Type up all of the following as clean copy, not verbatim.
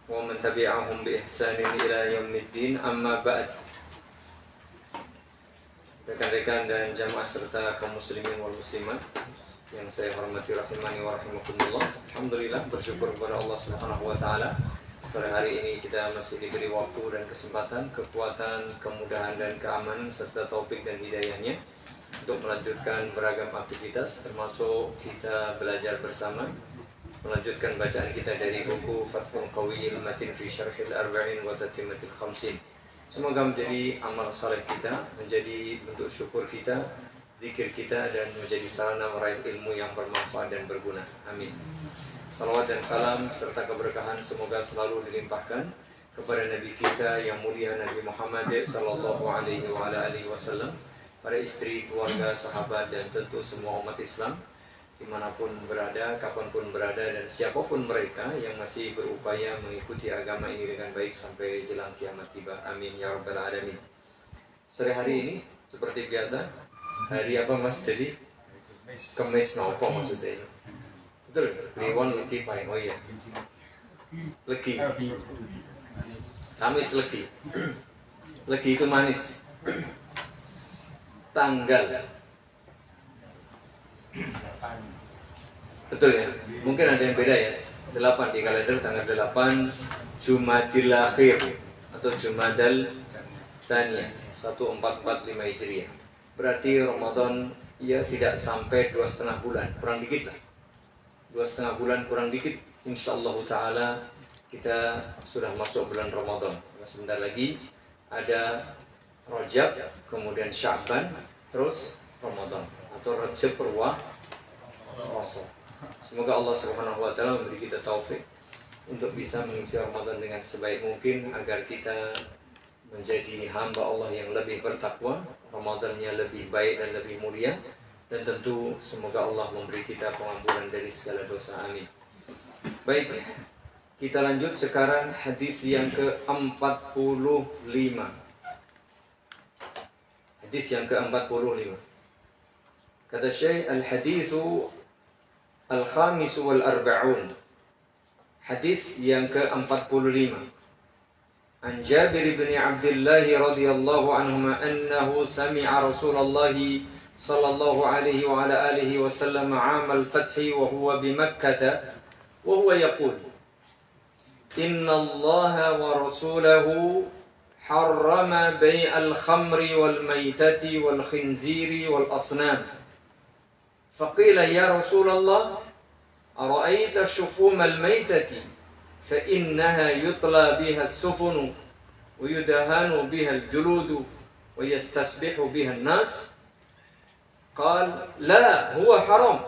ومن تبعهم بإحسان إلى يوم الدين أما بعد. Rekan-rekan dan jamaah serta kaum muslimin wal muslimat yang saya hormati rahimani wa rahimakumullah. Alhamdulillah, bersyukur kepada Allah Subhanahu wa taala. Sore hari ini kita masih diberi waktu dan kesempatan, kekuatan, kemudahan dan keamanan serta taufik dan hidayahnya untuk melanjutkan beragam aktivitas, termasuk kita belajar bersama, melanjutkan bacaan kita dari buku Fathul Qawiyil Matin fi Syarhil Arba'in wa Tatimmatil Khamsin. Semoga menjadi amal saleh kita, menjadi bentuk syukur kita, zikir kita, dan menjadi sarana meraih ilmu yang bermanfaat dan berguna. Amin. Salawat dan salam serta keberkahan semoga selalu dilimpahkan kepada Nabi kita yang mulia, Nabi Muhammad sallallahu alaihi wasallam, para istri, keluarga, sahabat, dan tentu semua umat Islam dimanapun berada, kapanpun berada, dan siapapun mereka yang masih berupaya mengikuti agama ini dengan baik sampai jelang kiamat tiba. Amin ya rabbal alamin. Sore hari ini seperti biasa, hari apa Mas Dedi? Kemis nopo maksudnya? Betul? Kliwon legi paling, oh iya, legi. Kamis legi. Legi itu manis. Tanggal. Betul ya? Mungkin ada yang beda ya. 8 di kalender, tanggal 8 Jumadil Akhir atau Jumadal Tsaniyah 1445 Hijriah. Berarti Ramadan ya tidak sampai 2,5 bulan, kurang dikit lah. 2,5 bulan kurang dikit. Insyaallah taala kita sudah masuk bulan Ramadan. Sebentar lagi ada Rajab, kemudian Sya'ban, terus Ramadan atau Rajab Purwa Rasa. Semoga Allah Subhanahu wa taala memberi kita taufik untuk bisa mengisi Ramadan dengan sebaik mungkin agar kita menjadi hamba Allah yang lebih bertakwa, Ramadannya lebih baik dan lebih mulia, dan tentu semoga Allah memberi kita pengampunan dari segala dosa. Amin. Baik, kita lanjut sekarang hadis yang ke-45. Hadis yang ke-45. Kata Syekh, al-hadithu al-khamis wal-arba'un. Hadis yang ke-45. An Jabir bin Abdullah radhiyallahu anhuma annahu sami'a Rasulullah sallallahu alaihi wa ala alihi wasallam 'am al-fath wa huwa bi Makkah wa huwa yaqul inna Allah wa rasulahu harrama bai' al-khamri wal maitati wal khinziri wal asnam. فقيل يا رسول الله أرأيت شحوم الميتة فإنها يطلى بها السفن ويدهن بها الجلود ويستسبح بها الناس قال لا هو حرام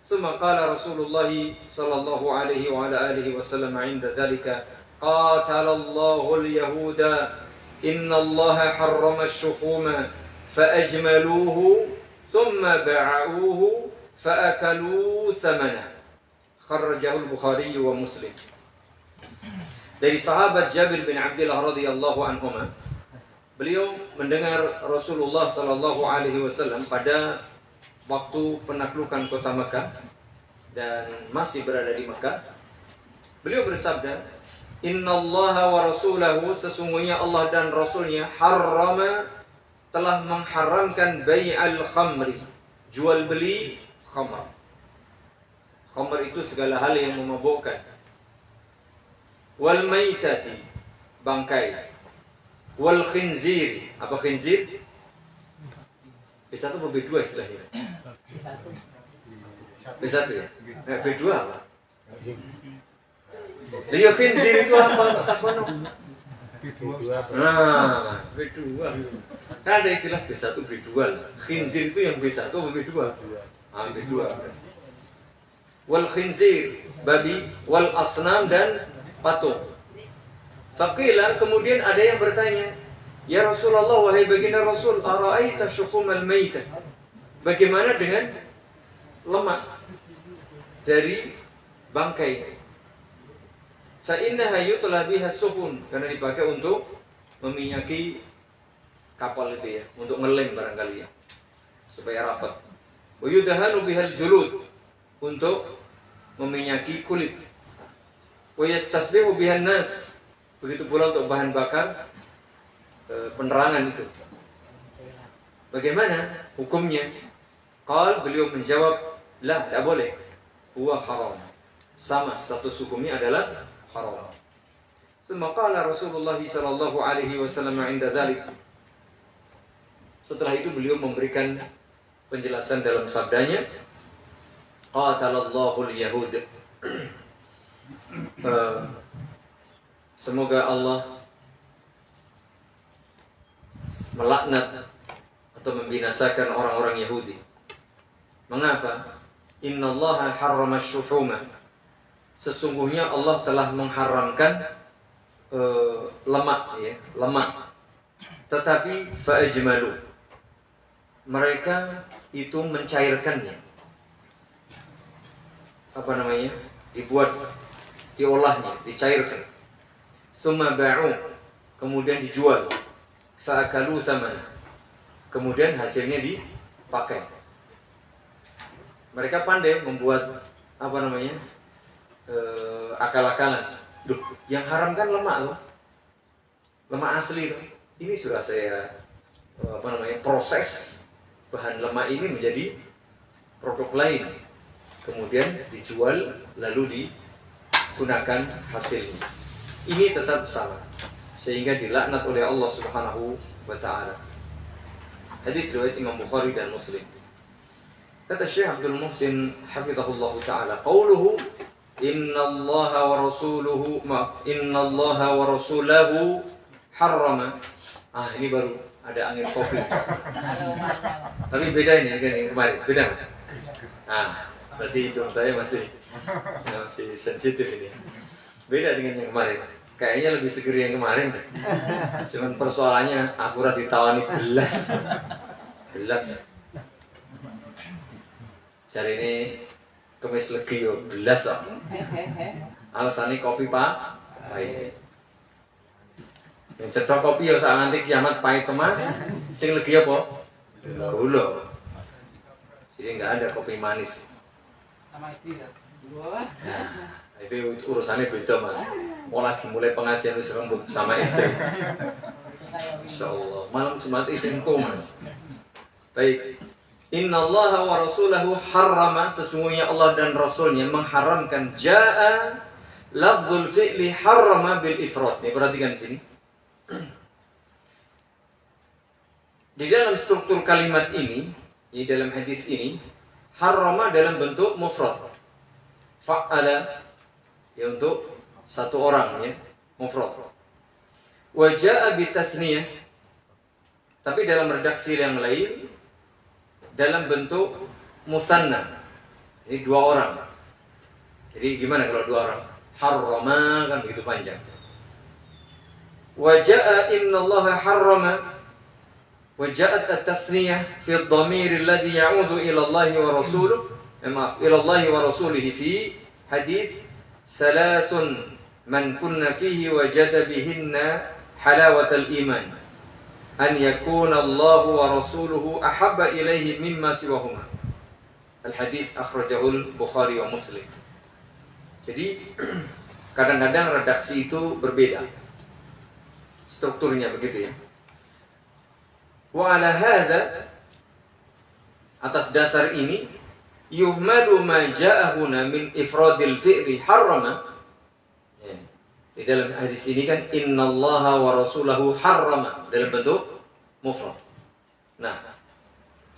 ثم قال رسول الله صلى الله عليه وعلى آله وسلم عند ذلك قاتل الله اليهود إن الله حرم الشحوم فأجملوه ثم باعوه فأكلوا ثمنه خرجه البخاري ومسلم. Dari sahabat Jabir bin Abdullah radhiyallahu anhuma, beliau mendengar Rasulullah sallallahu alaihi wasallam pada waktu penaklukan kota Mekah dan masih berada di Mekah. Beliau bersabda, "Innallaha wa rasulahu, sesungguhnya Allah dan Rasulnya harrama, telah mengharamkan bai'al khamri, jual beli khamr. Khamr itu segala hal yang memabukkan. Wal maitati, bangkai. Wal khinzir, apa khinzir? B1 atau B2 istilahnya? B1 ya? B2 apa? Dia khinzir itu apa? Tak tahu. Nah, B2. Kan ada istilah B1, B2. Khinzir itu yang B1 atau B2? Ah, B2. Wal khinzir, babi, wal asnam, dan patung. Faqila, kemudian ada yang bertanya, ya Rasulullah, wahai baginda Rasul, ara'aita syuhumal maitah, bagaimana dengan lemak dari bangkai? Fa innaha yutla biha sufun, karena dipakai untuk meminyaki kapal itu ya, untuk ngelem barangkali ya, supaya rapat. Wa yudahanu bihal julud, untuk meminyaki kulit. Wa yastasbihu bihan nas. Begitu pula untuk bahan bakar penerangan itu. Bagaimana hukumnya? Beliau menjawab, la, tidak boleh. Huwa haram. Sama status hukumnya adalah haram. Maka Rasulullah sallallahu alaihi wasallam 'inda dzalik. Setelah itu beliau memberikan penjelasan dalam sabdanya, qatalallahu al-yahud. Semoga Allah melaknat atau membinasakan orang-orang Yahudi. Mengapa? Innallaha harrama asy-syuhuma. Sesungguhnya Allah telah mengharamkan lemak, ya, lemak. Tetapi fa'ajmalu. Mereka itu mencairkannya. Apa namanya? Dibuat, diolahnya, dicairkan. Tsumma ba'u. Kemudian dijual. Fa'akalu thamana. Kemudian hasilnya dipakai. Mereka pandai membuat apa namanya, akal-akalan. Duh, yang haram kan lemak loh, lemak asli loh. Ini sudah saya proses bahan lemak ini menjadi produk lain, kemudian dijual lalu digunakan hasilnya. Ini tetap salah, sehingga dilaknat oleh Allah Subhanahu wa Ta'ala. Hadis riwayat Imam Bukhari dan Muslim. Kata Syekh Abdul Muhsin hafizahullah taala, qauluhu innallaha wa rasuluhu harrama. Ini baru ada angin kopi. Tapi beda ini dengan yang kemarin, beda Mas. Berarti hidung saya masih sensitif ini. Beda dengan yang kemarin. Kayaknya lebih seger yang kemarin. Cuman persoalannya akurat ditawani gelas. Cari ini kemis legi yo belas kok. Alasannya kopi Pak. Pahit. Yang cetok kopi yo sak nganti kiamat pahit Mas. Sing legi apa? Gula. Jadi enggak ada kopi manis. Sama istri ya. Itu urusannya beda Mas. Mau lagi mulai pengajian wis rembug sama istri. Insyaallah. Malam Jumat isinku Mas. Baik. Innallaha wa rasulahu harrama. Sesungguhnya Allah dan Rasulnya mengharamkan. Ja'a lafzul fi'li harrama bil ifrad. Nih perhatikan di sini. Di dalam struktur kalimat ini, di dalam hadis ini, harrama dalam bentuk mufrad. Fa'ala, ya untuk satu orang, ya, mufrad. Wa ja'a bitasniyah. Tapi dalam redaksi yang lain dalam bentuk musanna. Ini dua orang. Jadi gimana kalau dua orang? Harrama kan begitu panjang. Wa ja'a innallaha harrama. Wa ja'at at-tasniyah fi ad-dhamir alladhi ya'udu ila Allah wa rasuluhu. Ila Allah wa rasulihi fi hadis thalathun man kunna fihi wajada bihinna halawatal iman. An yakuna Allahu wa rasuluhu ahabba ilaihi mimma siwahuma. Al-hadis akhrajahul Bukhari wa Muslim. Jadi kadang-kadang redaksi itu berbeda. Strukturnya begitu ya. Wa ala hadza, atas dasar ini, yuhmalu ma ja'ahuna min ifradil fi'li harrama. Di dalam hadis ini kan innallaha wa rasulahu harrama dalam bentuk mufrad. Nah,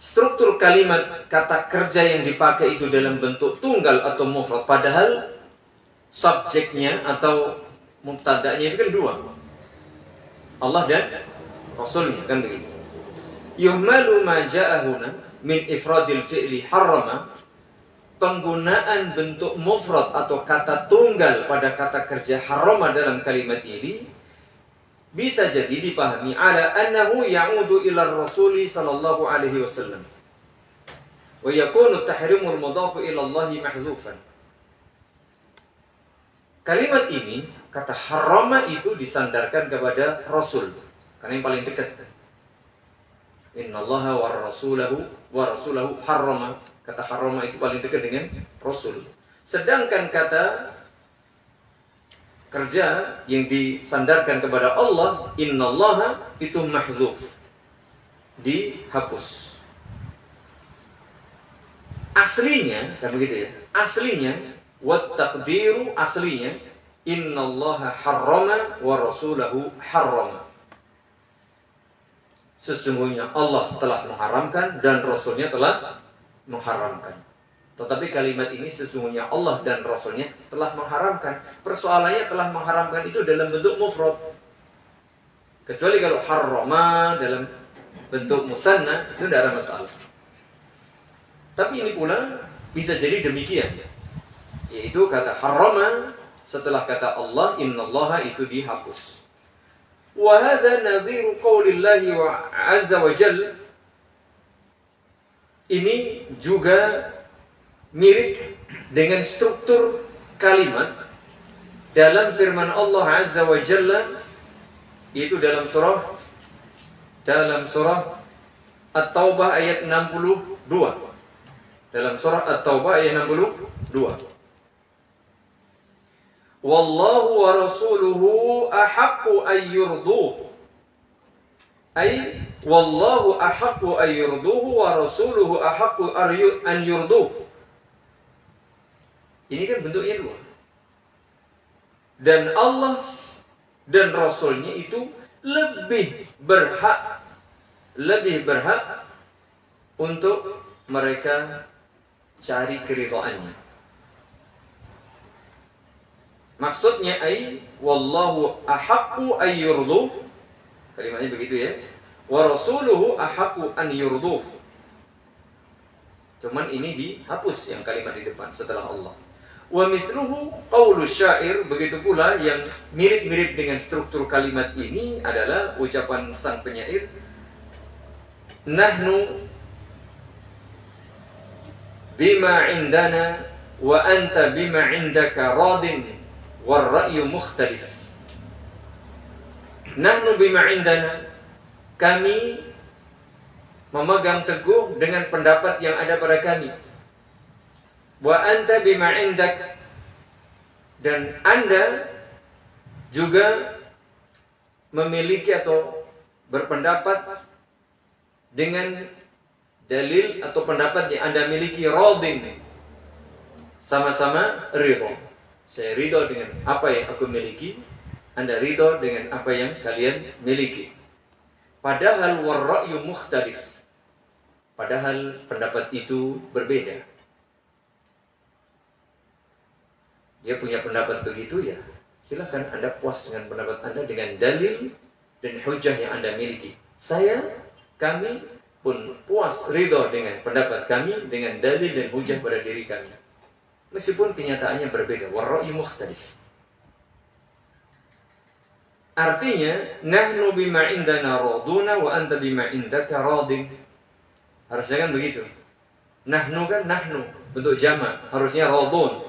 struktur kalimat kata kerja yang dipakai itu dalam bentuk tunggal atau mufrad, padahal subjeknya atau mubtada'nya itu kan dua. Allah dan Rasulnya kan begitu. Yuhmalu ma ja'ahuna min ifradil fi'li harrama. Penggunaan bentuk mufrad atau kata tunggal pada kata kerja harrama dalam kalimat ini bisa jadi dipahami ala annahu ya'udu ila rasuli sallallahu alaihi wasallam wa yakunu tahrimul mudhafu ila Allah mahdzufan. Kalimat ini, kata harrama itu disandarkan kepada Rasul karena yang paling dekat. Innallaha wa rasulahu harrama. Kata harrama itu paling dekat dengan Rasul. Sedangkan kata kerja yang disandarkan kepada Allah, innallaha itu mahdzuf, dihapus. Aslinya kan begitu ya. Aslinya wat taqdiru, aslinya innallaha harrama wa rasulahu harrama. Sesungguhnya Allah telah mengharamkan dan Rasulnya telah mengharamkan. Tetapi kalimat ini sesungguhnya Allah dan Rasulnya telah mengharamkan. Persoalannya telah mengharamkan itu dalam bentuk mufrad. Kecuali kalau harrama dalam bentuk musanna, itu tidak ada masalah. Tapi ini pula bisa jadi demikian. Yaitu kata harrama setelah kata Allah, innallaha itu dihapus. Wa hadza nadhiru qaulillahi wa azza wa jalla. Ini juga mirip dengan struktur kalimat dalam firman Allah azza wa jalla, yaitu dalam surah At-Taubah ayat 62. Dalam surah At-Taubah ayat 62. Wallahu wa rasuluhu ahaqqu an yurduhu. Ay wallahu ahaqqu an yurduhu wa rasuluhu ahaqqu an yurduhu. Ini kan bentuknya dua. Dan Allah dan Rasulnya itu lebih berhak untuk mereka cari keridhaannya. Maksudnya ai wallahu ahaqqu an yurduh. Kalimatnya begitu ya. Wa rasuluhu ahaqqu an yurduh. Cuman ini dihapus yang kalimat di depan setelah Allah. Wa mithluhu qaulu syair, begitu pula yang mirip-mirip dengan struktur kalimat ini adalah ucapan sang penyair, nahnu bima indana wa anta bima indaka radin war ra'yu mukhtalif. Nahnu bima indana, kami memegang teguh dengan pendapat yang ada pada kami. Wa anta bima indak, dan Anda juga memiliki atau berpendapat dengan dalil atau pendapat yang Anda miliki, radin, sama-sama ridho. Saya ridho dengan apa yang aku miliki, Anda ridho dengan apa yang kalian miliki. Padahal war-ra'yu mukhtalif, padahal pendapat itu berbeda. Dia punya pendapat begitu, ya silakan Anda puas dengan pendapat Anda dengan dalil dan hujah yang Anda miliki. Kami pun puas ridho dengan pendapat kami dengan dalil dan hujah pada diri kami, meskipun kenyataannya berbeda. War-ra'yu mukhtalif. Artinya nahnu bima indana raduna wa anta bima indaka radin. Harusnya kan begitu. Nahnu kan nahnu bentuk jamak, harusnya radun.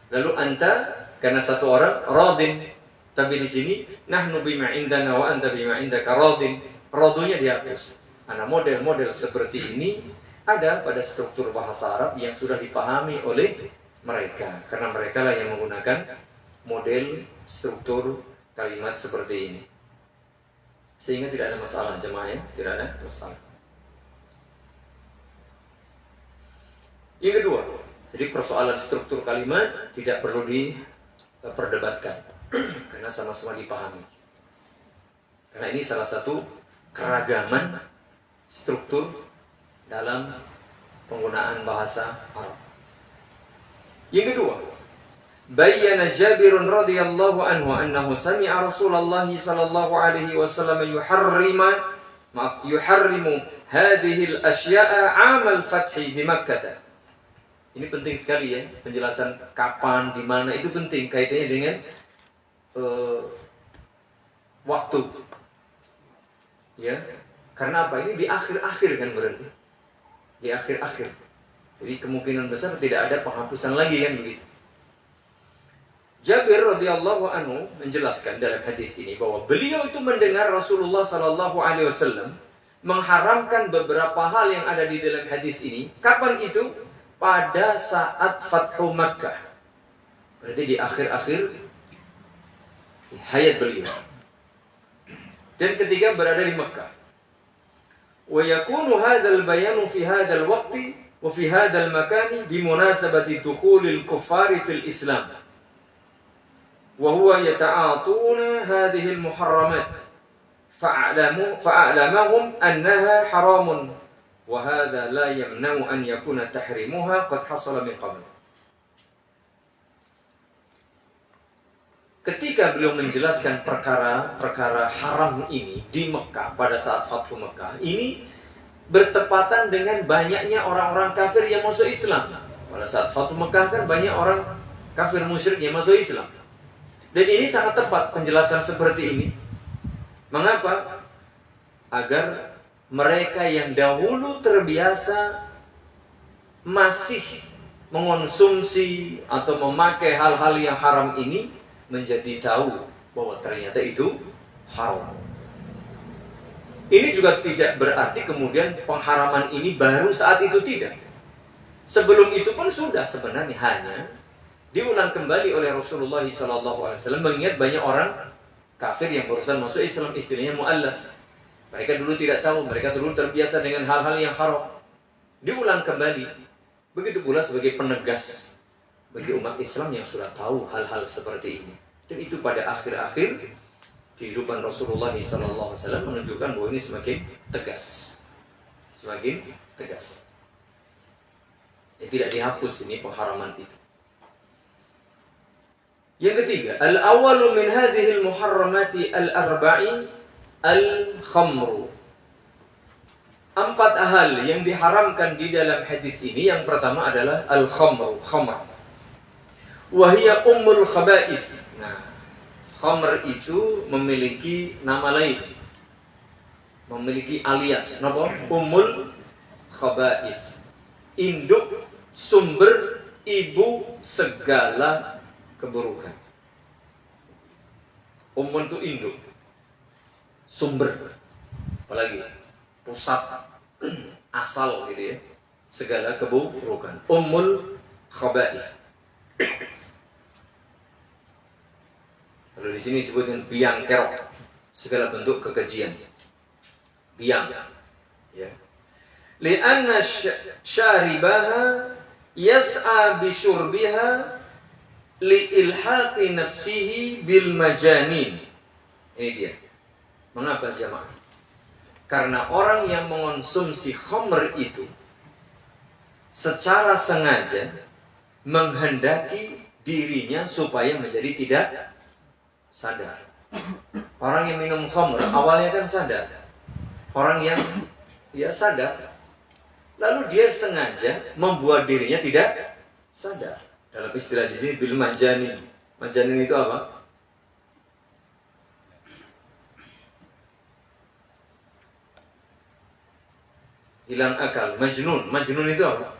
Lalu anta karena satu orang radin. Tapi di sini nahnu bima indana wa anta bima indaka radin. Radunya dihapus. Karena model-model seperti ini ada pada struktur bahasa Arab yang sudah dipahami oleh mereka, karena mereka lah yang menggunakan model struktur kalimat seperti ini. Sehingga tidak ada masalah jemaah, ya, tidak ada masalah. Yang kedua, jadi persoalan struktur kalimat tidak perlu diperdebatkan karena sama-sama dipahami. Karena ini salah satu keragaman struktur dalam penggunaan bahasa Arab. Yang kedua, bayyana Jabir radhiyallahu anhu annahu sami'a Rasulullah sallallahu alaihi wasallam yuharrimu hadhihi al-ashya'a 'amal fathi di Makkah. Ini penting sekali, ya, penjelasan kapan, di mana itu penting kaitannya dengan waktu. Ya, karena apa? Ini di akhir-akhir kan berarti. Di akhir-akhir. Jadi kemungkinan besar tidak ada penghapusan lagi kan begitu. Jabir radhiyallahu anhu menjelaskan dalam hadis ini bahwa beliau itu mendengar Rasulullah sallallahu alaihi wasallam mengharamkan beberapa hal yang ada di dalam hadis ini. Kapan itu? Pada saat Fathu Makkah. Berarti di akhir-akhir hayat beliau. Dan ketika berada di Mekah. Wa yakunu hadzal bayanu fi hadzal waqti wa fi hadzal makani bimunasabati dukhulil kuffari fil Islam. Wa huwa yata'atuna hadhihi al-muharramat fa'alamahum annaha haramun wa hadha la yamna'u an yakuna tahrimuha qad hasala min qabl. Ketika beliau menjelaskan perkara-perkara haram ini di Mekah pada saat Fathu Mekah, ini bertepatan dengan banyaknya orang-orang kafir yang masuk Islam. Pada saat Fathu Mekah kan banyak orang kafir musyrik yang masuk Islam. Dan ini sangat tepat penjelasan seperti ini. Mengapa? Agar mereka yang dahulu terbiasa masih mengonsumsi atau memakai hal-hal yang haram ini menjadi tahu bahwa ternyata itu haram. Ini juga tidak berarti kemudian pengharaman ini baru saat itu, tidak. Sebelum itu pun sudah sebenarnya, hanya diulang kembali oleh Rasulullah SAW mengingat banyak orang kafir yang barusan masuk Islam, istilahnya mu'allaf. Mereka dulu tidak tahu, mereka dulu terbiasa dengan hal-hal yang haram. Diulang kembali. Begitu pula sebagai penegas bagi umat Islam yang sudah tahu hal-hal seperti ini. Dan itu pada akhir-akhir kehidupan Rasulullah SAW menunjukkan bahwa ini semakin tegas. Semakin tegas. Tidak dihapus ini pengharaman itu. Yang ketiga, al-awwalu min hadhihi al-muharramati al-arba'in al-khamru. 4 hal yang diharamkan di dalam hadis ini. Yang pertama adalah al-khamru, khamr. Wahia ummul khaba'ith. Nah, khamr itu memiliki nama lain, memiliki alias. Napa? Ummul khaba'ith. Induk, sumber, ibu segala keburukan. Ummun itu induk, sumber, apalagi pusat, asal gitu ya, segala keburukan. Ummul khaba'ith. Kalau di sini disebutkan biang kerok, segala bentuk kekejian. Biang, ya. Li'anna syaribaha yas'a bi syurbiha li'ilhaqi nafsihi bil majanin. Ini dia. Mengapa jamaah? Karena orang yang mengonsumsi khamr itu secara sengaja menghendaki dirinya supaya menjadi tidak sadar. Orang yang minum khamr awalnya kan sadar. Orang yang sadar, lalu dia sengaja membuat dirinya tidak sadar. Dalam istilah di sini bil majanin. Majanin itu apa? Hilang akal. Majnun. Majnun itu apa?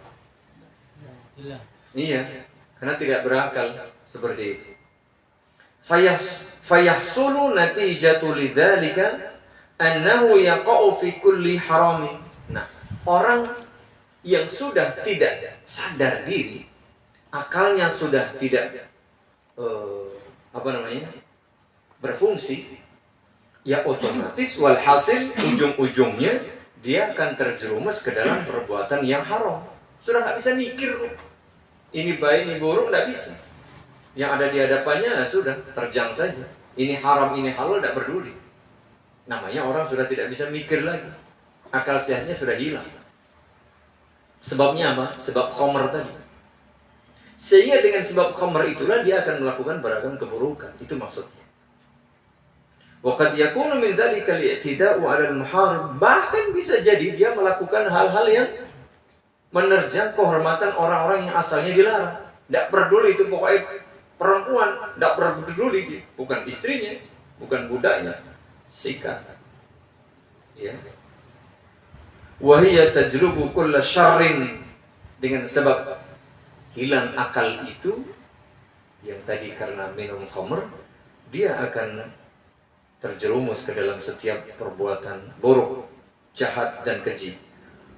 Hilang. Iya, karena tidak berakal seperti itu. Fayahsulu natijatu lidzalika annahu yaqa'u fi kulli haramin. Nah, orang yang sudah tidak sadar diri, akalnya sudah tidak berfungsi, ya otomatis walhasil ujung-ujungnya dia akan terjerumus ke dalam perbuatan yang haram. Sudah nggak bisa mikir, ini baik, ini buruk, nggak bisa. Yang ada di hadapannya sudah terjang saja. Ini haram, ini halal, tidak peduli. Namanya orang sudah tidak bisa mikir lagi. Akal sehatnya sudah hilang. Sebabnya apa? Sebab khamr tadi. Sehingga dengan sebab khamr itulah dia akan melakukan beragam keburukan. Itu maksudnya. Wa qad yakunu min dzalika al-i'tida'u 'ala al-muharib. Bahkan bisa jadi dia melakukan hal-hal yang menerjang kehormatan orang-orang yang asalnya dilarang. Tidak peduli itu pokoknya perempuan, tidak peduli, bukan istrinya, bukan budaknya, sikat. Ya. Wa hiya tajlubu kulla syarrin, dengan sebab hilang akal itu yang tadi karena minum khamr, dia akan terjerumus ke dalam setiap perbuatan buruk, jahat dan keji.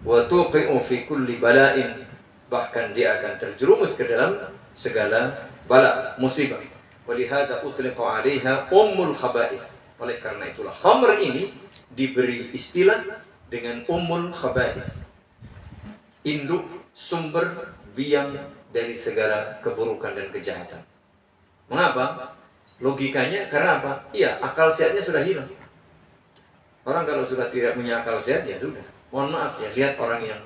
Wa tuqi'u fi kulli bala'in, bahkan dia akan terjerumus ke dalam segala bala, musibah. Walihada utliqa 'alaiha ummul khaba'ith. Oleh karena itulah khamr ini diberi istilah dengan ummul khaba'ith. Induk sumber biang dari segala keburukan dan kejahatan. Mengapa? Logikanya karena apa? Iya, akal sehatnya sudah hilang. Orang kalau sudah tidak punya akal sehat, ya sudah. Mohon maaf ya, lihat orang yang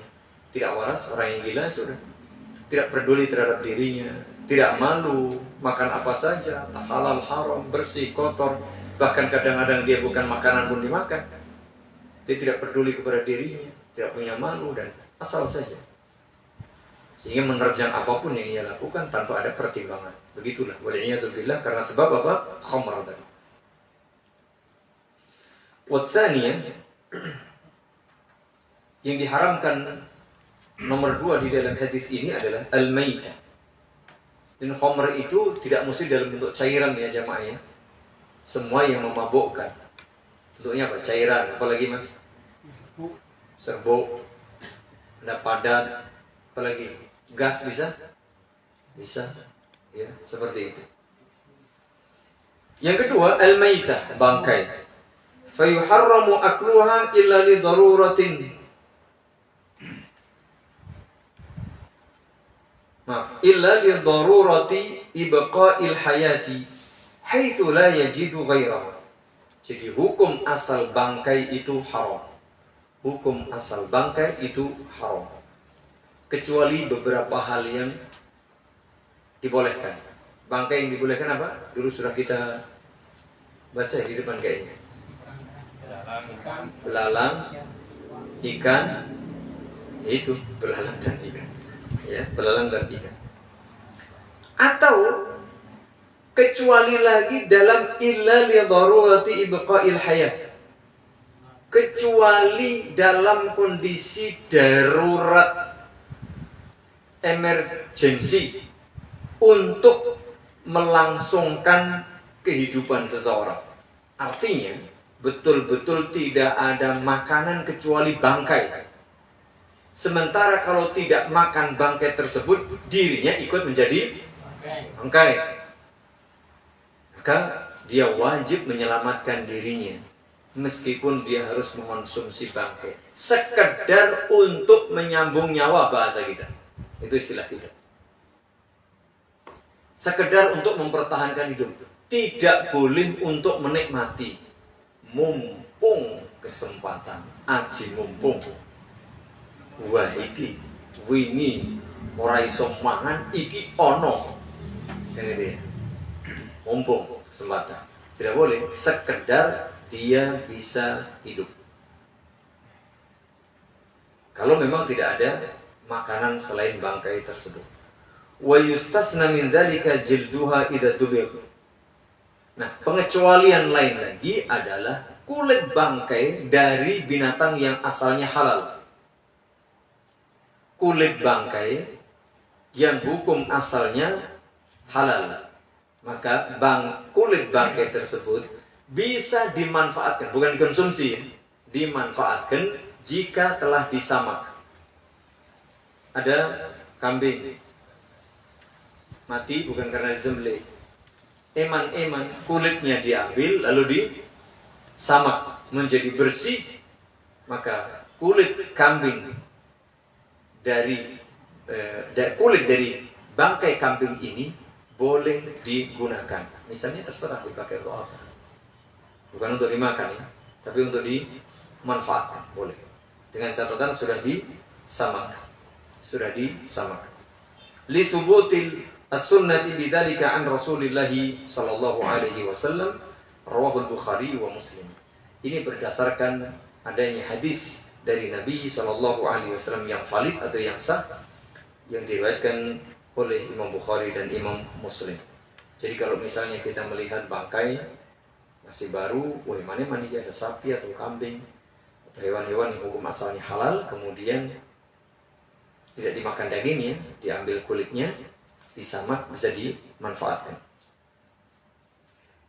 tidak waras, orang yang gila, sudah. Tidak peduli terhadap dirinya, tidak malu, makan apa saja, tak halal, haram, bersih, kotor. Bahkan kadang-kadang dia bukan makanan pun dimakan. Dia tidak peduli kepada dirinya, tidak punya malu, dan asal saja. Sehingga menerjang apapun yang ia lakukan tanpa ada pertimbangan. Begitulah. Wal'iyadzubillah, karena sebab apa? Khamr tadi. Watsaniyan, yang diharamkan nomor 2 di dalam hadis ini adalah al-maitah. Dan khamr itu tidak mesti dalam bentuk cairan ya jamaah ya. Semua yang memabukkan. Bentuknya apa? Cairan. Apalagi mas? Serbuk. Ada padat. Apalagi? Gas bisa? Bisa. Ya, seperti itu. Yang kedua, al-maitah, bangkai. Fayuharramu akluha illa li daruratin. Illa li darurati ibqa'il hayati haitsu la yajidu ghairaha. Jadi hukum asal bangkai itu haram. Hukum asal bangkai itu haram. Kecuali beberapa hal yang dibolehkan. Bangkai yang dibolehkan apa? Dulu sudah kita baca di depan kayaknya. Belalang, ikan, itu belalang dan ikan. Ya, belalang dan ikan. Atau kecuali lagi dalam illa li darurati ibqa'il hayat. Kecuali dalam kondisi darurat, emergensi, untuk melangsungkan kehidupan seseorang. Artinya betul-betul tidak ada makanan kecuali bangkai. Sementara kalau tidak makan bangkai tersebut, dirinya ikut menjadi bangkai. Maka dia wajib menyelamatkan dirinya, meskipun dia harus mengonsumsi bangkai. Sekedar untuk menyambung nyawa, bahasa kita. Itu istilah kita. Sekedar untuk mempertahankan hidup. Tidak boleh untuk menikmati. Mumpung kesempatan, aji mumpung. Wah iki wingi ora iso mangan, iki ono. Ini dia. Mumpung kesempatan. Tidak boleh, sekedar dia bisa hidup. Kalau memang tidak ada makanan selain bangkai tersebut. Wa yustasna min dzalika jilduha idza dubir. Nah, pengecualian lain lagi adalah kulit bangkai dari binatang yang asalnya halal. Kulit bangkai yang hukum asalnya halal. Maka kulit bangkai tersebut bisa dimanfaatkan, bukan dikonsumsi, dimanfaatkan jika telah disamak. Ada kambing mati bukan karena disembelih. Eman-eman kulitnya diambil lalu disamak menjadi bersih, maka kulit kambing kulit dari bangkai kambing ini boleh digunakan. Misalnya terserah dipakai untuk apa. Bukan untuk dimakan ya, tapi untuk dimanfaatkan boleh. Dengan catatan sudah disamak. Sudah disamak. Li thubutil as-sunnati bidzalika an Rasulillah sallallahu alaihi wasallam rawahu al-Bukhari wa Muslim. Ini berdasarkan adanya hadis dari Nabi sallallahu alaihi wasallam yang valid atau yang sah yang diriwayatkan oleh Imam Bukhari dan Imam Muslim. Jadi kalau misalnya kita melihat bangkai masih baru, mana ada sapi atau kambing atau hewan-hewan yang hukum asalnya halal, kemudian tidak dimakan dagingnya, diambil kulitnya, disamak, bisa dimanfaatkan.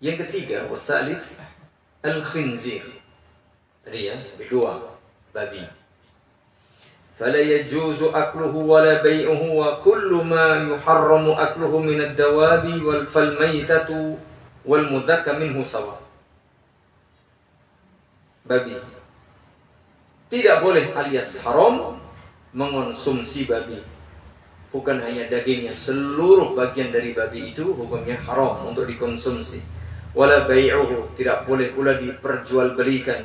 Yang ketiga, wasalis al-khinzir. Tadi ya, kedua, babi. فلا يجوز أكله ولا بيعه وكل ما يحرم أكله من الدواب فالميتة والمذكى منه سواء. Babi tidak boleh alias haram mengonsumsi babi. Bukan hanya dagingnya, seluruh bagian dari babi itu hukumnya haram untuk dikonsumsi. Wala bai'uhu, tidak boleh pula diperjualbelikan.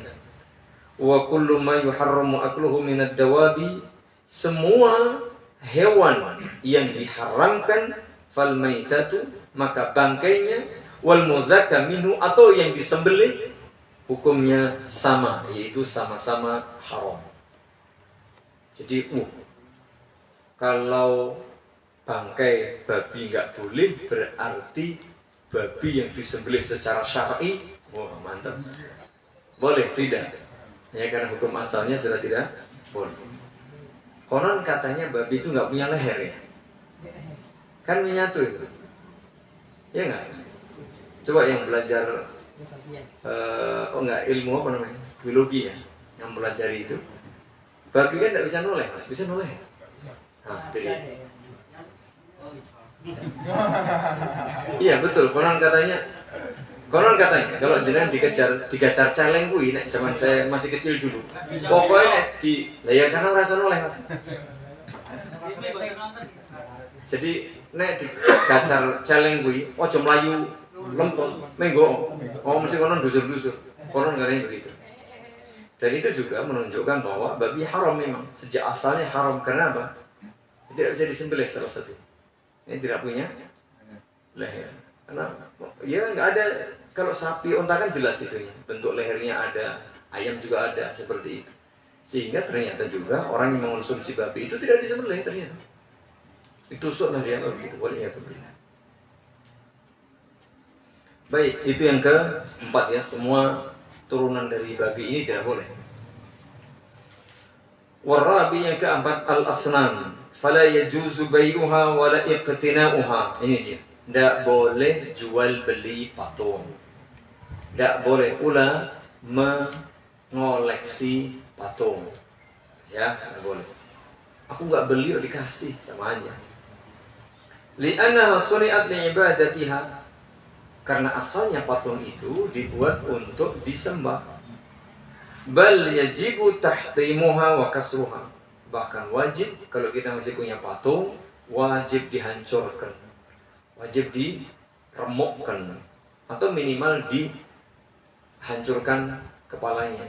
Wa kullu ma yuharramu akluhu minad dawabi, semua hewan yang diharamkan, fal maitatu, maka bangkainya, wal mudhaka minhu, atau yang disembelih, hukumnya sama, yaitu sama-sama haram. Jadi kalau bangkai babi nggak boleh, berarti babi yang disembelih secara syar'i, wah mantap. Boleh tidak? Ya, karena hukum asalnya sudah tidak boleh. Konon katanya babi itu nggak punya leher ya, kan menyatu itu, ya nggak? Coba yang belajar ilmu apa namanya, biologi ya, yang pelajari itu, babi kan nggak bisa noleh, mas, bisa noleh. Nah, jadi, iya betul. Konon katanya kalau jenengan dikejar celeng kuwi nek zaman saya masih kecil dulu. Pokoknya ya karena rasa noleh, Mas. Jadi nek dikejar celeng kuwi aja mlayu lempeng menggo. Oh mesti konon dusur-dusur. Konon katanya begitu. Dan itu juga menunjukkan bahwa babi haram memang. Sejak asalnya haram. Karena apa? Tidak bisa disembelih salah satu. Ini tidak punya leher. Karena ya nggak ada. Kalau sapi, unta kan jelas itu ya, bentuk lehernya ada, ayam juga ada, seperti itu. Sehingga ternyata juga orang yang mengonsumsi babi itu tidak disembelih ternyata. Ditusuk lah dia begitu, boleh ya ternyata. Baik, itu yang keempat ya, semua turunan dari babi ini tidak boleh. Warabi yang keempat al-asnam, fala yajuzu bai'uha wala iqtina'uha. Ini dia. Tidak boleh jual beli patung. Tidak boleh pula mengoleksi patung. Ya, tidak boleh. Aku nggak beli, dikasih, sama aja. Li'annaha suni'at li'ibadatiha. Karena asalnya patung itu dibuat untuk disembah. Bal yajibu tahtimuha wa kasruha. Bahkan wajib, kalau kita masih punya patung, wajib dihancurkan. Wajib diremukkan atau minimal dihancurkan kepalanya.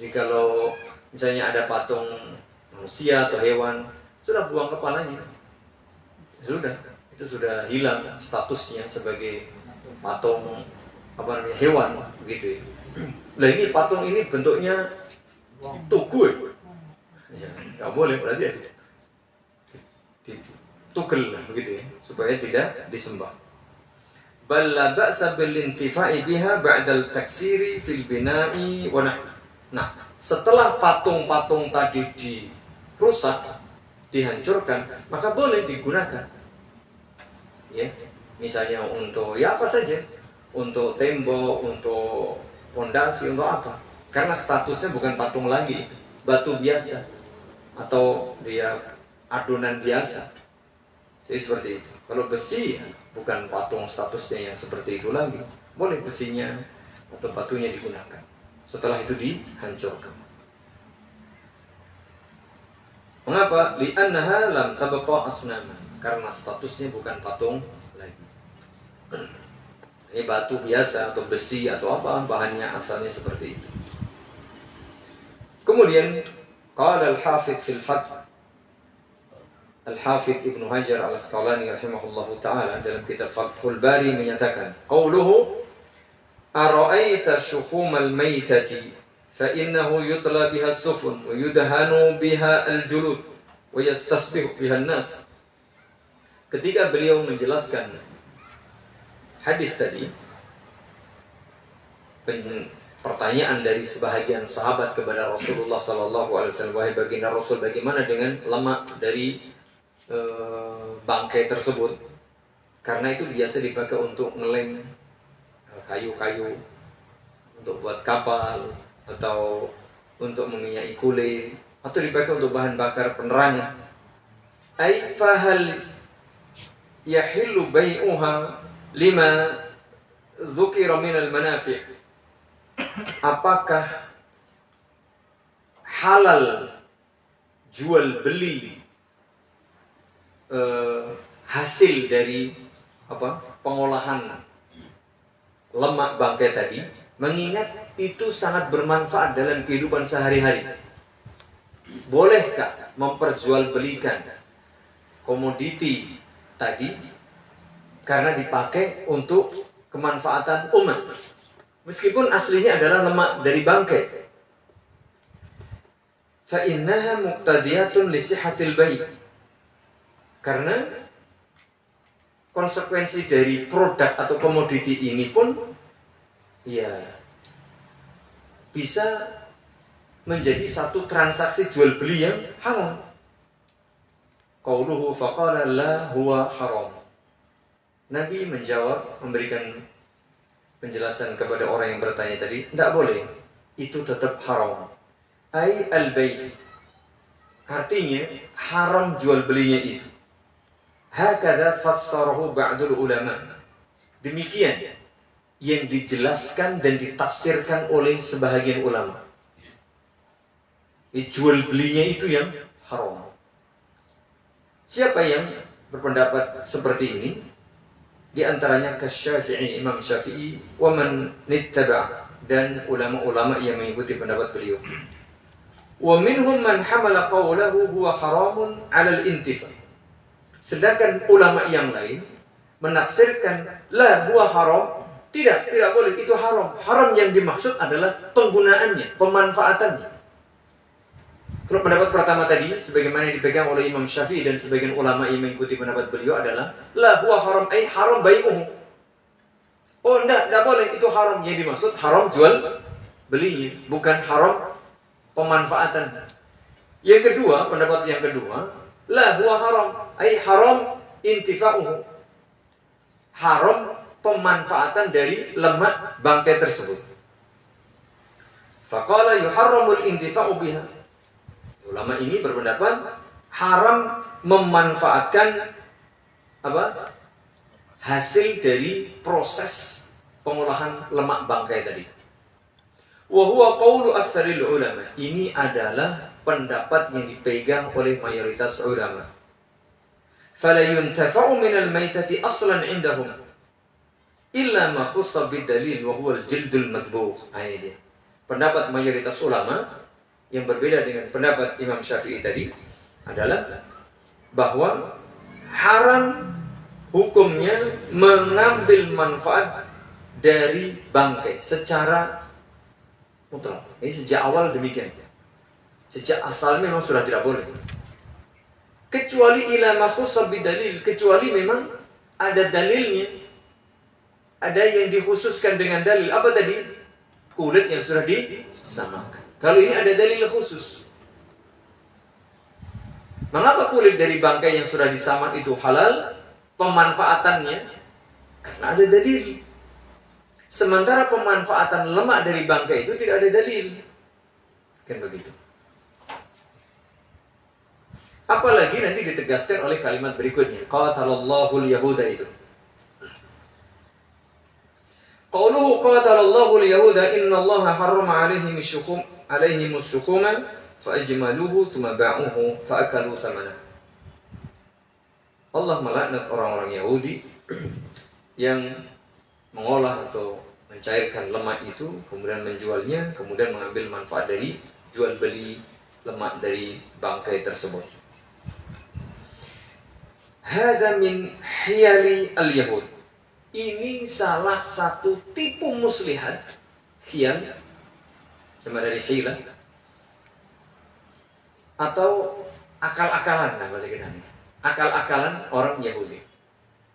Jadi kalau misalnya ada patung manusia atau hewan, sudah buang kepalanya, sudah, itu sudah hilang statusnya sebagai patung hewan begitu ya. Nah ini patung ini bentuknya tugu ya, nggak boleh, berarti ya tugel begitu ya, supaya tidak disembah. Bal la ba'sa bil intifa'i biha ba'da al-taksiri fil bina'i wa nah, setelah patung-patung tadi dirusak, dihancurkan, maka boleh digunakan. Ya, misalnya untuk ya apa saja, untuk tembok, untuk pondasi, untuk apa? Karena statusnya bukan patung lagi, batu biasa atau dia adonan biasa. Jadi seperti itu. Kalau besi ya, bukan patung statusnya yang seperti itu lagi. Boleh besinya atau batunya digunakan. Setelah itu dihancurkan. Mengapa? Li'annaha lam tabqa asnaman. Karena statusnya bukan patung lagi. Ini batu biasa atau besi atau apa, bahannya asalnya seperti itu. Kemudian qala al-Hafidz fil Fath, Al-Hafidz Ibnu Hajar Al-Asqalani rahimahullahu ta'ala dalam kitab Fathul Bari menyatakan, qauluhu ara'aita syuhumal maytati fa innahu yutla biha as-sufun wa yudhanu biha al-julud wa yastasbihu biha an-nas. Ketika beliau menjelaskan hadis tadi, pertanyaan dari sebahagian sahabat kepada Rasulullah sallallahu alaihi wasallam, wahai baginda Rasul, bagaimana dengan lemak dari bangkai tersebut? Karena itu biasa dipakai untuk ngelem kayu-kayu, untuk buat kapal atau untuk meminyaki kulit. atau dipakai untuk bahan bakar penerangan. Ai fahal yahillu bai'uha lima dzukira min al-manafi'. Apakah halal jual beli hasil dari pengolahan lemak bangkai tadi, mengingat itu sangat bermanfaat dalam kehidupan sehari-hari. Bolehkah memperjualbelikan komoditi tadi karena dipakai untuk kemanfaatan umat, meskipun aslinya adalah lemak dari bangkai? Fa innaha muqtadiyatun li sihhatil bai'. Karena konsekuensi dari produk atau komoditi ini pun ya bisa menjadi satu transaksi jual beli yang halal. Qauluhu faqala la huwa haram. Nabi menjawab, memberikan penjelasan kepada orang yang bertanya tadi, tidak boleh, itu tetap haram. Ai al-bai', artinya haram jual belinya itu. Hakadha fassarahu ba'dul ulama. Demikian yang dijelaskan dan ditafsirkan oleh sebahagian ulama. Jual belinya itu yang haram. Siapa yang berpendapat seperti ini? Di antaranya Syafi'i, Imam Syafi'i, wa man nittaba', dan ulama-ulama yang mengikuti pendapat beliau. Wa minhum man hamala qawlahu huwa haramun 'ala al-intifa'. Sedangkan ulama yang lain menafsirkan la huwa haram, tidak boleh, itu haram. Haram yang dimaksud adalah penggunaannya, pemanfaatannya. Kalau pendapat pertama tadi, sebagaimana yang dipegang oleh Imam Syafi'i dan sebagian ulama yang mengikuti pendapat beliau adalah la huwa haram, haram bai'uhu. Oh enggak boleh, itu haram. Yang dimaksud haram jual belinya, bukan haram pemanfaatan. Yang kedua, pendapat yang kedua, la huwa haram, haram intifa'uhu. Haram pemanfaatan dari lemak bangkai tersebut. Faqala yuharramul intifa'u biha. Ulama ini berpendapat haram memanfaatkan hasil dari proses pengolahan lemak bangkai tadi. Wa huwa qawlu aktsaril ulama. Ini adalah pendapat yang dipegang oleh mayoritas ulama. Fala yuntafa'u minal maitati aslan indahum illa ma khussa bidalil wa huwa al-jildul madbugh. Ini pendapat mayoritas ulama yang berbeda dengan pendapat Imam Syafi'i tadi adalah bahwa haram hukumnya mengambil manfaat dari bangkai secara mutlak. Ini sejak awal demikian. Sejak asalnya memang sudah tidak boleh. Kecuali ila ma khussa bidalil, kecuali memang ada dalilnya. Ada yang dikhususkan dengan dalil. Apa tadi? Kulit yang sudah disamakan. Kalau ini ada dalil khusus. Mengapa kulit dari bangkai yang sudah disamak itu halal pemanfaatannya? Karena ada dalil. Sementara pemanfaatan lemak dari bangkai itu tidak ada dalil. Kan begitu. Apalagi nanti ditegaskan oleh kalimat berikutnya. Qatalallahu al-yahuda itu. Qauluhu qatalallahu al-yahuda innallaha harrama alaihim الشحوم فأجملوه ثم باعوه فأكلوا ثمنه. Allah melaknat orang-orang Yahudi yang mengolah atau mencairkan lemak itu, kemudian menjualnya, kemudian mengambil manfaat dari jual beli lemak dari bangkai tersebut. Hadza min hiyali al-yahud. Ini salah satu tipu muslihat, hiyal sama dari hilah atau akal-akalan, bahasa kita ini. Akal-akalan orang Yahudi.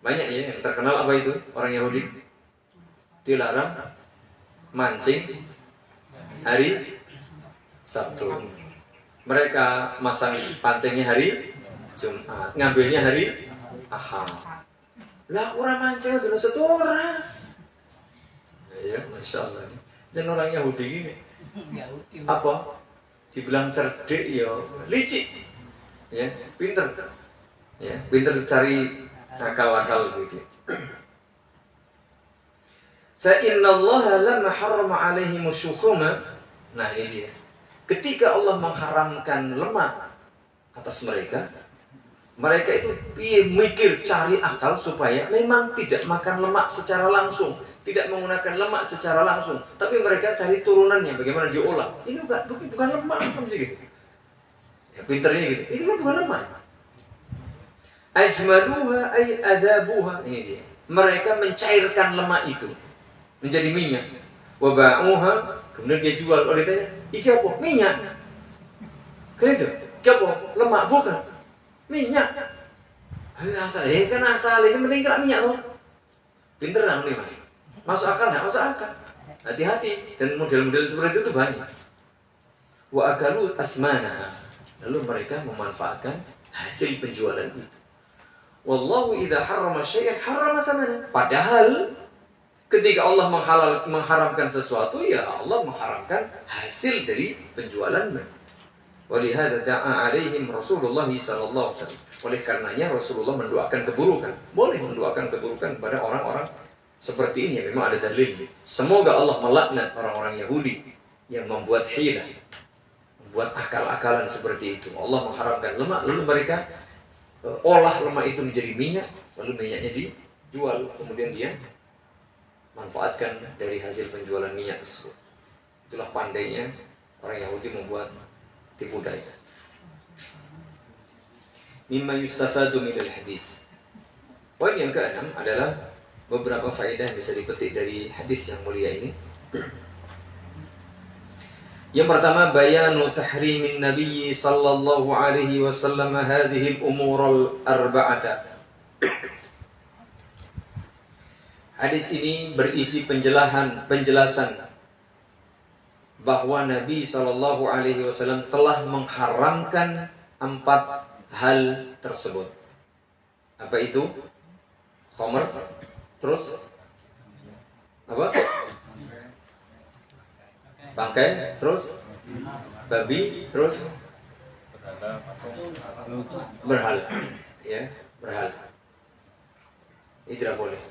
Banyak ya yang terkenal apa itu? Orang Yahudi dilarang mancing hari Sabtu. Mereka masang pancingnya hari Jumat, ngambilnya hari Ahad. Lah orang mancing itu setora. Ya, Masya Allah. Dan orang Yahudi gini apa? Dibilang cerdik ya licik. Ya, pinter. Ya, pinter cari akal-akal gitu. Fa innallaha lamma harrama 'alaihim asy-syuhuma. Nah, ini dia. Ketika Allah mengharamkan lemak atas mereka, mereka itu mikir cari akal supaya memang tidak makan lemak secara langsung, tidak menggunakan lemak secara langsung, tapi mereka cari turunannya bagaimana diolah. Ini bukan lemak apa sih gitu. Ya, pinternya gitu. Ini kan bukan lemak. Ajmaluha ay adzabuha. Ini dia. Mereka mencairkan lemak itu menjadi minyak. Wa ba'uha, kemudian dia jual. Oleh tanya, iki apa? Minyak. Kan itu? Iki apa? Lemak bukan. Minyak. Asal, kan asal, yang penting kena minyak loh. Pinteran nih mas. Masuk akal nggak? Masuk akal. Hati-hati. Dan model-model seperti itu banyak. Wa akalu asmana. Lalu mereka memanfaatkan hasil penjualan itu. Wallahu idza harrama syai'an harrama samana. Padahal ketika Allah mengharamkan sesuatu, ya Allah mengharamkan hasil dari penjualannya. Walihada da'a alaihim Rasulullah sallallahu alaihi wasallam. Oleh karenanya Rasulullah mendoakan keburukan. Boleh mendoakan keburukan kepada orang-orang seperti ini. Memang ada dalil. Semoga Allah melaknat orang-orang Yahudi yang membuat hilah, membuat akal-akalan seperti itu. Allah mengharamkan lemak, lalu mereka olah lemak itu menjadi minyak, lalu minyaknya dijual, kemudian dia manfaatkan dari hasil penjualan minyak tersebut. Itulah pandainya orang Yahudi membuat tipu daya. Mimma yustafadu minal hadis. Poin yang keenam adalah beberapa faedah yang bisa dipetik dari hadis yang mulia ini. Yang pertama, bayanu tahrimin Nabi sallallahu alaihi wasallam hadhihi al-umur al-arba'ata. Hadis ini berisi penjelasan bahwa Nabi sallallahu alaihi wasallam telah mengharamkan 4 hal tersebut. Apa itu? Khamr, terus apa? Bangkai, terus babi, terus berhala, ya, berhala. Ini tidak boleh.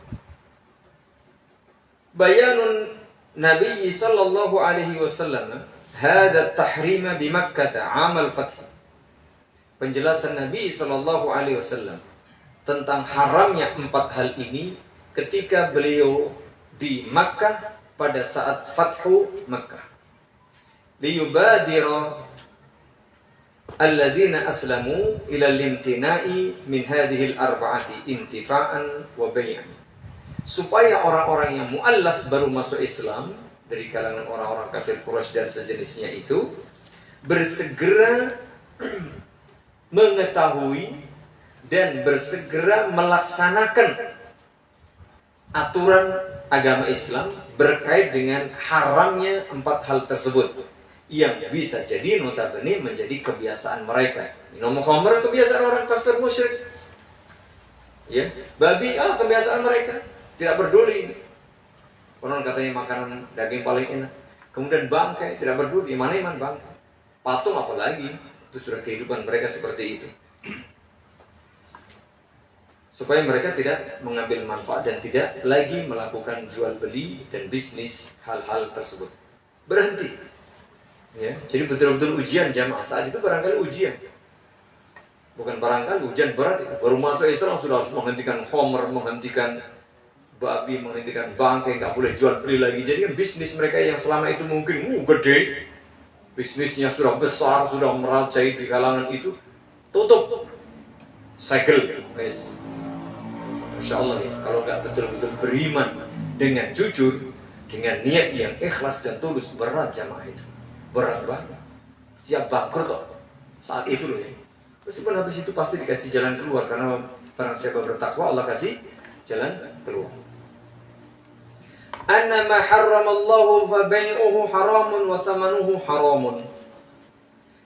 Bayanun Nabi sallallahu alaihi wasallam hadha at-tahrim bi Makkah 'am al-fath. Penjelasan Nabi sallallahu alaihi wasallam tentang haramnya 4 hal ini ketika beliau di Makkah pada saat Fathu Makkah. Liyubadira alladhina aslamu ila al-imtina'i min hadhihi al-arba'ati intifa'an wa bay'an. Supaya orang-orang yang mu'allaf baru masuk Islam dari kalangan orang-orang kafir Quraisy dan sejenisnya itu bersegera mengetahui dan bersegera melaksanakan aturan agama Islam berkait dengan haramnya 4 hal tersebut yang bisa jadi notabene menjadi kebiasaan mereka. Minum khamr kebiasaan orang kafir musyrik. Ya, babi kebiasaan mereka, tidak peduli. Konon katanya makanan daging paling enak. Kemudian bangkai, tidak peduli mana iman bangkai. Patung apalagi, itu sudah kehidupan mereka seperti itu. Supaya mereka tidak mengambil manfaat dan tidak lagi melakukan jual beli dan bisnis hal-hal tersebut. Berhenti. Ya, jadi betul-betul ujian jamaah saat itu barangkali ujian. Bukan barangkali ujian berat. Baru masuk Islam sudah harus menghentikan khamr, menghentikan babi, menghentikan bangkai, nggak boleh jual beli lagi. Jadi kan bisnis mereka yang selama itu mungkin gede, bisnisnya sudah besar, sudah merajai di kalangan itu, tutup, segel, guys. Masya Allah ya, kalau nggak betul-betul beriman dengan jujur, dengan niat yang ikhlas dan tulus, berat jamaah itu, berat banget, siap bangkrut kok saat itu loh ya. Meskipun habis itu pasti dikasih jalan keluar, karena barang siapa bertakwa Allah kasih jalan keluar. Anna ma harramallahu fa bai'uhu haramun wa thamanuhu haramun.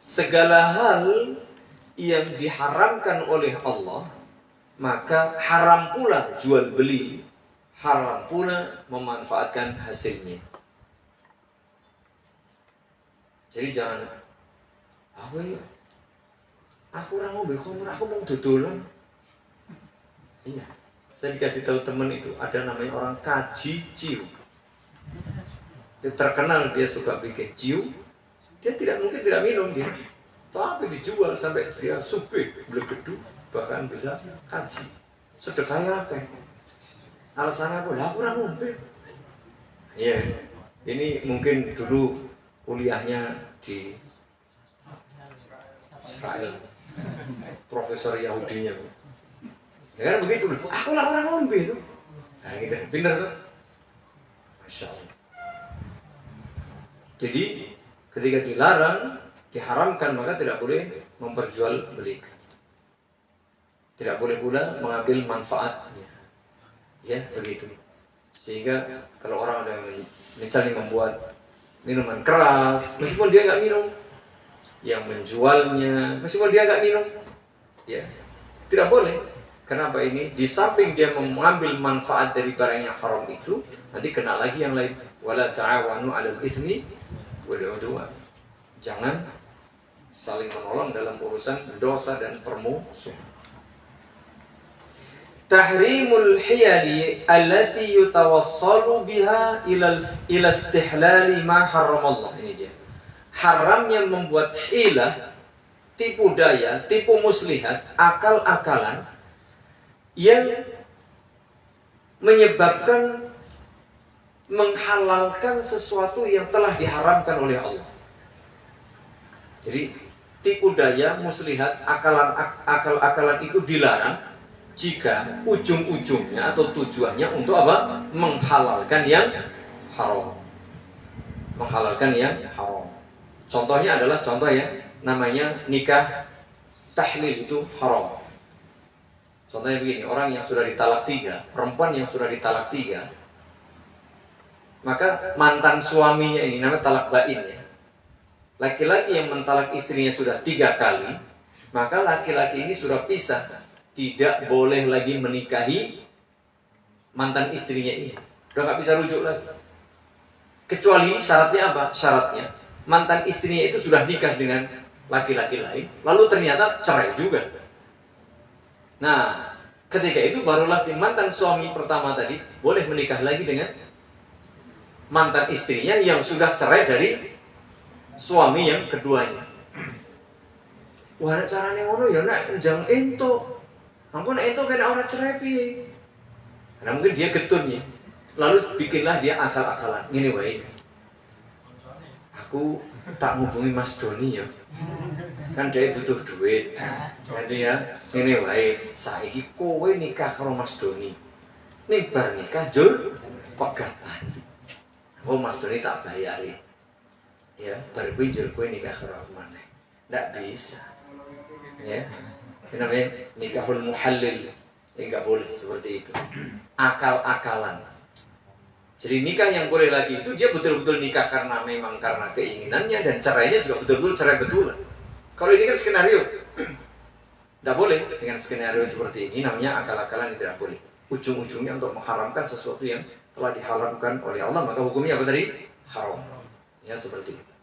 Segala hal yang diharamkan oleh Allah, maka haram pula jual beli, haram pula memanfaatkan hasilnya. Jadi jangan Aku ora ngombe khamr, aku mau dodolan. Iya. Saya dikasih tahu teman itu ada namanya orang kaji ciu. Dia terkenal, dia suka bikin ciu. Dia mungkin tidak minum dia. Tapi dijual sampai dia supik, belegedu, bahkan bisa kaji. Sedekahnya apa? Alasannya apa? Lah aku ora ngombe. Iya. Ini mungkin dulu kuliahnya di Israel. Profesor Yahudinya. Ya kan begitu, aku lah orang ngombe itu. Nah gitu, bener tuh. Masya Allah. Jadi ketika dilarang, diharamkan, maka tidak boleh memperjualbelikan. Tidak boleh pula mengambil manfaatnya. Ya begitu. Sehingga kalau orang ada yang misalnya membuat minuman keras, meskipun dia nggak minum, yang menjualnya, meskipun dia nggak minum, ya tidak boleh. Kenapa ini? Di samping dia mengambil manfaat dari barang yang haram itu, nanti kena lagi yang lain. Wala ta'awanu 'alal itsmi wal 'udwan. Jangan saling menolong dalam urusan dosa dan permusuhan. Tahrimul hiyali allati yutawassalu biha ila istihlali ma haramallah. Ini dia. Haramnya membuat hilah, tipu daya, tipu muslihat, akal-akalan yang menyebabkan menghalalkan sesuatu yang telah diharamkan oleh Allah. Jadi tipu daya, muslihat, akal-akalan itu dilarang jika ujung-ujungnya atau tujuannya untuk apa? Menghalalkan yang haram. Menghalalkan yang haram. Contohnya adalah namanya nikah tahlil itu haram. Contohnya begini, orang yang sudah ditalak 3, perempuan yang sudah ditalak 3, maka mantan suaminya ini namanya talak bain ya. Laki-laki yang mentalak istrinya sudah 3 kali, maka laki-laki ini sudah pisah, tidak boleh lagi menikahi mantan istrinya ini. Sudah nggak bisa rujuk lagi. Kecuali syaratnya apa? Syaratnya mantan istrinya itu sudah nikah dengan laki-laki lain, lalu ternyata cerai juga. Nah, ketika itu barulah si mantan suami pertama tadi boleh menikah lagi dengan mantan istrinya yang sudah cerai dari suami yang keduanya. Wah, carane ngono ya nek njang ento. Ampun ento kena ora cerai piye. Karena mungkin dia getun ya. Lalu bikinlah dia akal-akalan. Ngene wae. Aku tak ngubungi Mas Doni ya. Kan dia butuh duit. Nanti ya, ngene wae. Saiki kowe nikah karo Mas Doni. Ning bar nikah jur pegatan. Oh Mas Doni tak bayari. Ya, bar kuwi jur kowe nikah karo aku maneh. Ndak bisa. Ya. Ini namanya nikahul muhallil. Enggak boleh seperti itu. Akal-akalan. Jadi nikah yang boleh lagi itu dia betul-betul nikah karena memang karena keinginannya, dan cerainya juga betul-betul cerai betulan. Kalau ini kan skenario, tidak boleh dengan skenario seperti ini, namanya akal-akalan yang tidak boleh. Ujung-ujungnya untuk mengharamkan sesuatu yang telah diharamkan oleh Allah, maka hukumnya apa tadi? Haram. Ya seperti itu.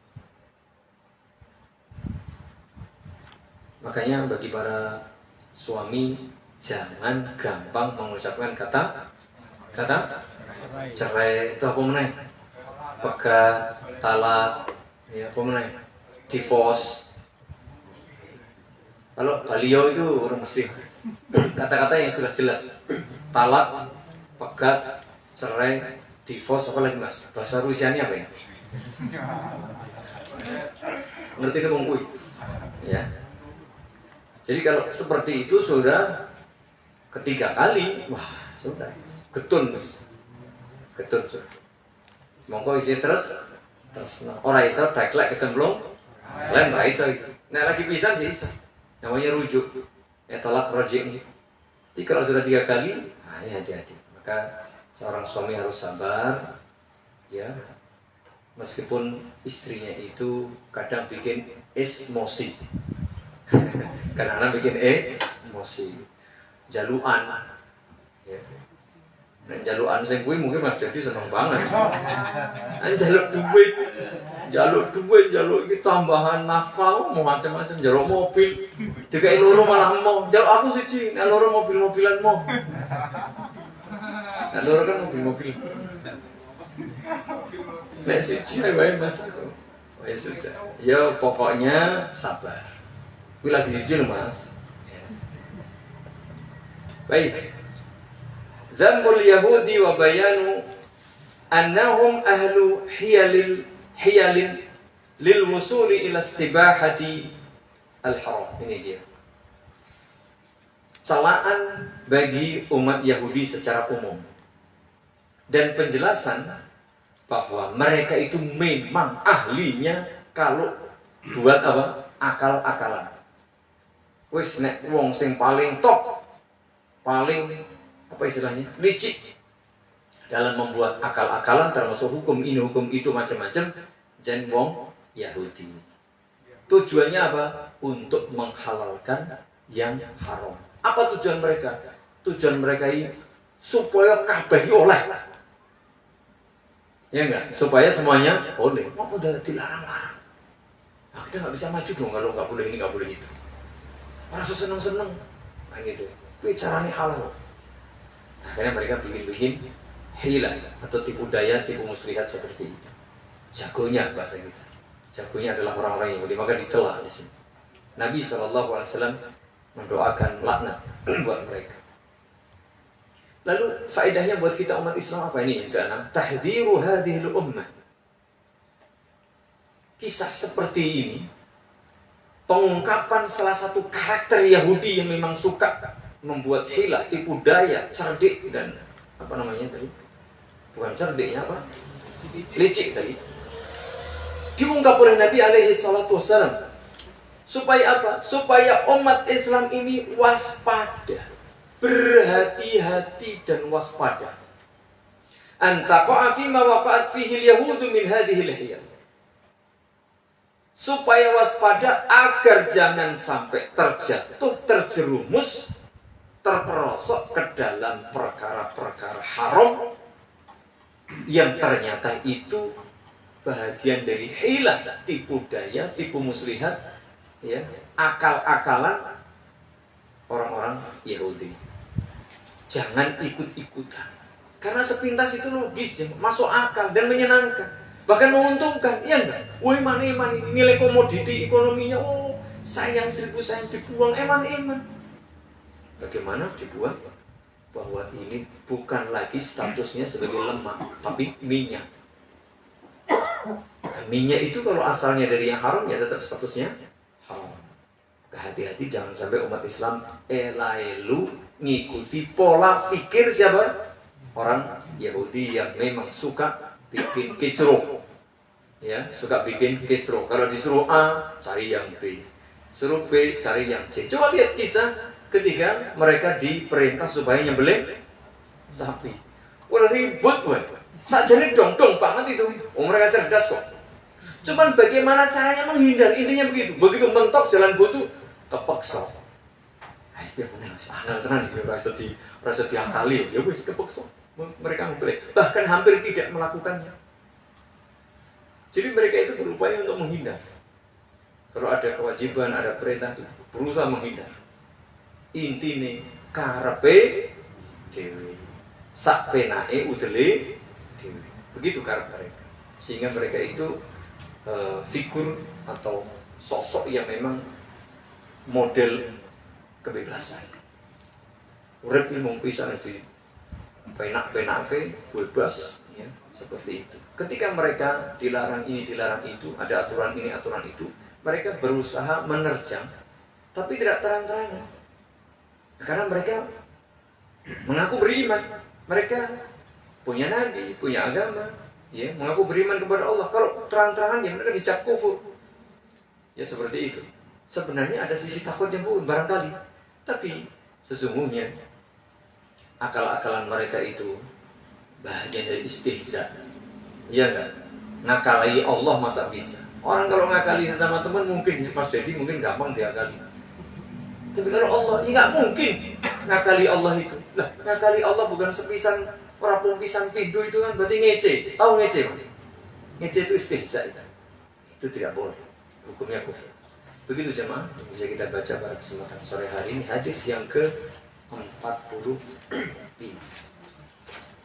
Makanya bagi para suami jangan gampang mengucapkan kata cerai itu apa meneh? Pegat, talak, ya apa meneh? Divorce. Kalau beliau itu orang mesti kata-kata yang sudah jelas. Talak, pegat, cerai, divorce, apa lagi Mas? Bahasa Rusianya apa ya? Ngerti itu mongkui? Ya. Jadi kalau seperti itu sudah ketiga kali, wah sudah getun Mas. Getun sudah. Mongko isi terus ora iso daklek kecemplung. Lain ra iso. Nek lagi pisan ya iso. Namanya rujuk. Ya talak rajik. Jadi kalau sudah 3 kali, nah ini hati-hati. Maka seorang suami harus sabar. Ya. Meskipun istrinya itu kadang bikin emosi. Kadang-kadang bikin emosi. Jaluan. Ya. Nek jalukan sing kuwi mungkin Mas Dedi seneng banget. Nek jaluk duit. jaluk duit, jaluk iki tambahan nafkah, mau macam-macam, jaluk mobil. Dikai loro malah mau. Jaluk aku siji, nek loro mobil-mobilan mau. Nek loro kan mobil-mobil. Nek siji wae Mas. Oh ya sudah. Ya pokoknya sabar. Kuwi lagi jujur Mas. Baik. Zambul Yahudi wa bayanu annahum ahlu hiyalin lil wusuli ila istibahati al-haram. Ini dia. Celaan bagi umat Yahudi secara umum. Dan penjelasan bahwa mereka itu memang ahlinya kalau buat apa? Akal-akalan. Wis nek wong sing paling top, paling apa istilahnya? Licik dalam membuat akal-akalan termasuk hukum ini hukum itu macam-macam jen wong Yahudi. Tujuannya apa? Untuk menghalalkan yang haram. Apa tujuan mereka? Tujuan mereka ini supaya kabeh oleh. Ya enggak? Supaya semuanya boleh. Apa udah dilarang-larang? Nah, kita nggak bisa maju dong kalau nggak boleh ini nggak boleh itu. Rasa seneng-seneng, kayak gitu. Itu caranya halal. Akhirnya mereka bikin hilah atau tipu daya, tipu muslihat seperti itu. Jagonya bahasa kita. Jagonya adalah orang-orang Yahudi, maka dicela di sini. Nabi SAW mendoakan laknat buat mereka. Lalu faedahnya buat kita umat Islam apa ini? Yang keenam, tahdhiru hadhil ummah. Kisah seperti ini pengungkapan salah satu karakter Yahudi yang memang suka membuat hilah, tipu daya, cerdik dan apa namanya tadi? Bukan cerdiknya apa? Licik tadi. Diungkap oleh Nabi alaihi salatu wassalam. Supaya apa? Supaya umat Islam ini waspada, berhati-hati dan waspada. Antaqa'a fi ma waqa'at fihi al-yahudu min hadhihi al-hiyal. Supaya waspada agar jangan sampai terjatuh, terjerumus, terperosok ke dalam perkara-perkara haram yang ternyata itu bahagian dari hilah, tipu daya, tipu muslihat, ya, akal-akalan orang-orang Yahudi. Jangan ikut-ikutan, karena sepintas itu logis, masuk akal dan menyenangkan. Bahkan menguntungkan, iya enggak? Woi eman nilai komoditi ekonominya, oh sayang 1000 sayang dibuang, eman. Bagaimana dibuang? Bahwa ini bukan lagi statusnya sebagai lemak, tapi minyak. Minyak itu kalau asalnya dari yang haram, ya tetap statusnya haram. Hati-hati jangan sampai umat Islam elailu ngikuti pola pikir siapa? Orang Yahudi yang memang suka bikin kisruh, ya, suka bikin kisruh. Kalau disuruh A, cari yang B, suruh B, cari yang C. Coba lihat kisah ketika mereka diperintah supaya nyembelih sapi. Wah ribut, wah. Sajane dong banget itu. Oh, mereka cerdas kok. Cuman bagaimana caranya menghindar? Intinya begitu. Begitu mentok jalan buntu, kepeksa. Angel tenan iki rasa diakali. Ya wis kepeksa. Mereka memilih, bahkan hampir tidak melakukannya. Jadi mereka itu berupaya untuk menghindar. Kalau ada kewajiban, ada perintah, berusaha menghindar. Intine karepe dhewe, sak penake udele dhewe. Begitu karep mereka. Sehingga mereka itu figur atau sosok yang memang model kebebasan. Urip iki mung pisan iki. Penak-penake bebas, ya, seperti itu. Ketika mereka dilarang ini, dilarang itu, ada aturan ini, aturan itu, mereka berusaha menerjang, tapi tidak terang-terangan. Karena mereka mengaku beriman, mereka punya nabi, punya agama, ya, mengaku beriman kepada Allah. Kalau terang-terangan, ya mereka dicap kufur. Ya seperti itu. Sebenarnya ada sisi takutnya pun barangkali, tapi sesungguhnya akal-akalan mereka itu bahagian dari istihza. Iya enggak? Ngakali Allah masa bisa? Orang kalau ngakali sesama teman mungkin ya, pas jadi mungkin gampang diakali. Tapi kalau Allah, ya nggak mungkin ngakali Allah itu. Lah, ngakali Allah bukan sepisan rapung pisan pindu itu kan berarti ngece. Tahu ngece Mas? Ngece itu istihza itu. itu tidak boleh, hukumnya kufur. Begitu jemaah yang bisa kita baca pada kesempatan sore hari ini, hadis yang ke-45.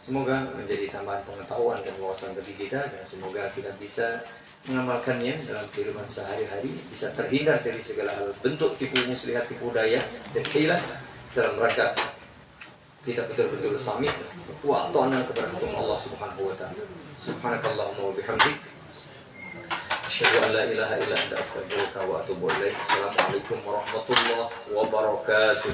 Semoga menjadi tambahan pengetahuan dan wawasan bagi kita, dan semoga kita bisa mengamalkannya dalam kehidupan sehari-hari, bisa terhindar dari segala hal bentuk tipu muslihat, tipu daya dan hilah, dalam rangka kita betul-betul samit wa ta'na kepada hukum Allah Subhanahu wa taala. Subhanakallahumma wa bihamdik, asyhadu an la ilaha illa anta astaghfiruka wa atubu ilaik. Assalamualaikum warahmatullahi wabarakatuh.